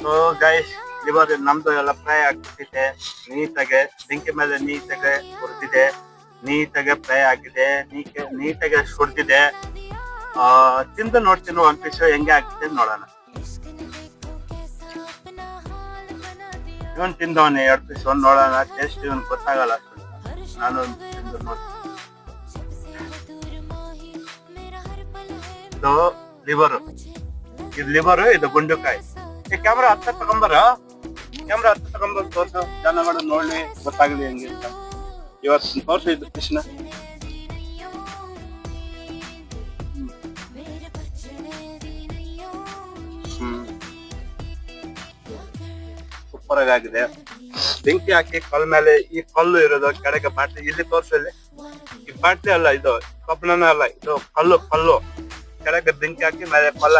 So guys, liver ನಮ್ದು ಎಲ್ಲ fry ಆಗ್ತಿದೆ ನೀಟಾಗೆ. ಬೆಂಕಿ ಮೇಲೆ ನೀಟಾಗೆ ಹುರಿದಿದೆ, ನೀಟಾಗೆ ಫ್ರೈ ಆಗಿದೆ, ನೀಟಾಗೆ ಸುಡ್ದಿದೆ. ತಿಂದು ನೋಡ್ತೀನಿ ಒಂದ್ ಪೀಸ್ ಹೆಂಗೆ ಆಗ್ತಿದೆ ನೋಡೋಣ. ಇವನ್ ತಿಂದವನೇ 2 ಪೀಸ್, ಒಂದ್ ನೋಡೋಣ ಟೇಸ್ಟ್ ಇವನ್ ಗೊತ್ತಾಗಲ್ಲ ಅಷ್ಟು. ನಾನು ತಿಂದು ನೋಡ್ತೀನಿ. ಇದು ಲಿವರ್, ಇದು ಗುಂಡುಕಾಯಿ. ಈ ಕ್ಯಾಮ್ರಾ ಹತ್ತ ತಗೊಂಬರ್ ತೋರ್ಸು, ಜನ ಮಾಡಿ ನೋಡ್ಲಿ ಗೊತ್ತಾಗಲಿ ಹೆಂಗೆ ಅಂತ. ಇವತ್ತು ತೋರ್ಸು ಇದು ಫಿಶ್ನ. ಸೂಪರ್ ಆಗಿದೆ. ಬೆಂಕಿ ಹಾಕಿ ಕಲ್ ಮೇಲೆ, ಈ ಕಲ್ಲು ಇರೋದು ಕೆಳಗೆ ಬಾಟ್ಲಿ, ಇಲ್ಲಿ ತೋರ್ಸಲ್ಲಿ. ಈ ಬಾಟ್ಲಿ ಅಲ್ಲ ಇದು, ಕಬ್ಬಣ ಅಲ್ಲ, ಇದು ಕಲ್ಲು ಕೆಳಗೆ ಬೆಂಕಿ ಹಾಕಿ ಮೇಲೆ ಕಲ್ಲು ಹಾಕಿ